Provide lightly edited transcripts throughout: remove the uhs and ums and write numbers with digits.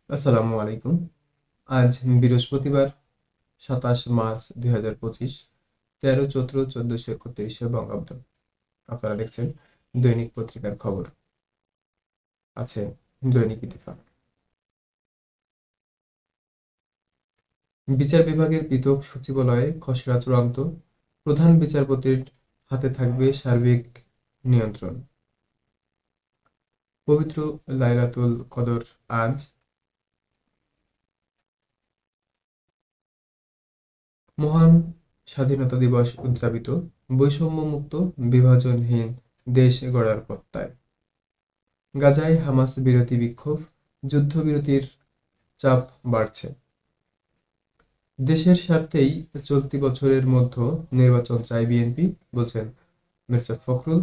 আসসালামু আলাইকুম। আজ বৃহস্পতিবার ২৭ মার্চ ২০২৫, ১৩ চৈত্র ১৪৩১ বঙ্গাব্দ। আপনারা দেখছেন দৈনিক পত্রিকার খবর। আছে দৈনিক ইত্তেফাক। বিচার বিভাগের পৃথক সচিবালয়ে খসড়া চূড়ান্ত, প্রধান বিচারপতির হাতে থাকবে সার্বিক নিয়ন্ত্রণ। পবিত্র লাইলাতুল কদর আজ। মহান স্বাধীনতা দিবস উদযাপিত, বৈষম্যমুক্ত বিভাজনহীন দেশ গড়ার প্রত্যয়। গাজায় হামাস বিরোধী বিক্ষোভ, যুদ্ধবিরতির চাপ বাড়ছে। দেশের স্বার্থেই চলতি বছরের মধ্যে নির্বাচন চায় বিএনপি, বলছেন মির্জা ফখরুল।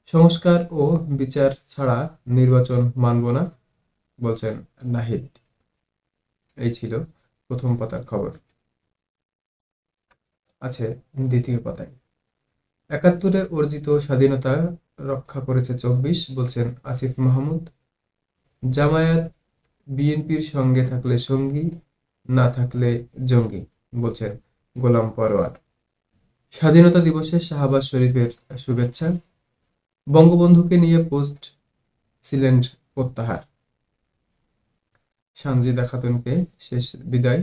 সংস্কার ও বিচার ছাড়া নির্বাচন মানব না, বলছেন নাহিদ। এই ছিল প্রথম পাতার খবর। আছে দ্বিতীয় পাতায়। ৭১-এ অর্জিত স্বাধীনতা রক্ষা করেছে ২৪, বলছেন আসিফ মাহমুদ। জামায়াত বিএনপির সঙ্গে থাকলে সঙ্গী, না থাকলে জঙ্গি, বলছেন গোলাম পরোয়ার। স্বাধীনতা দিবসে শাহবাজ শরীফের শুভেচ্ছা। বঙ্গবন্ধুকে নিয়ে পোস্ট সিলেন্ট প্রত্যাহার। সানজিদা খাতুনকে শেষ বিদায়।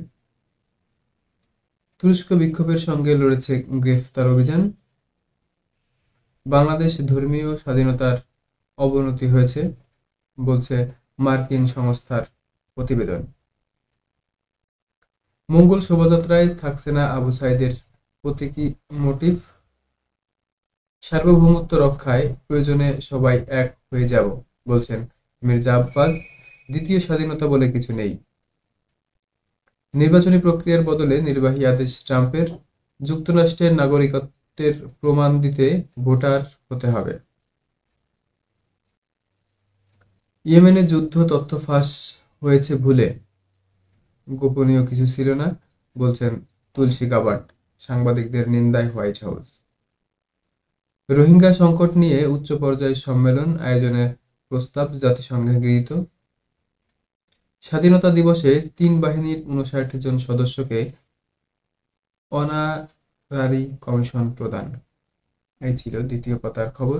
তুরস্ক বিক্ষোভের সঙ্গে লড়েছে গ্রেফতার অভিযান। বাংলাদেশ ধর্মীয় স্বাধীনতার অবনতি হয়েছে, বলছে মার্কিন সংস্থার প্রতিবেদন। মঙ্গল শোভাযাত্রায় থাকছে না আবু সাঈদের প্রতীকী মোটিফ। সার্বভৌমত্ব রক্ষায় প্রয়োজনে সবাই এক হয়ে যাব, বলছেন মির্জা আব্বাস। দ্বিতীয় স্বাধীনতা বলে কিছু নেই। নির্বাচনী প্রক্রিয়ার বদলে নির্বাহী আদেশ ট্রাম্পের। যুক্তরাষ্ট্রের নাগরিকত্বের প্রমাণ দিতে ভোটার হতে হবে। ইয়েমেনে যুদ্ধ তথ্য ফাঁস হয়েছে ভুলে, গোপনীয় কিছু ছিল না, বলছেন তুলসী গাবার্ড। সাংবাদিকদের নিন্দায় হোয়াইট হাউস। রোহিঙ্গা সংকট নিয়ে উচ্চ পর্যায়ের সম্মেলন আয়োজনের প্রস্তাব জাতিসংঘে গৃহীত। স্বাধীনতা দিবসে ৩ বাহিনীর ৫৯ জন সদস্যকে অনারারি কমিশন প্রদান। এই ছিল দ্বিতীয় পাতার খবর।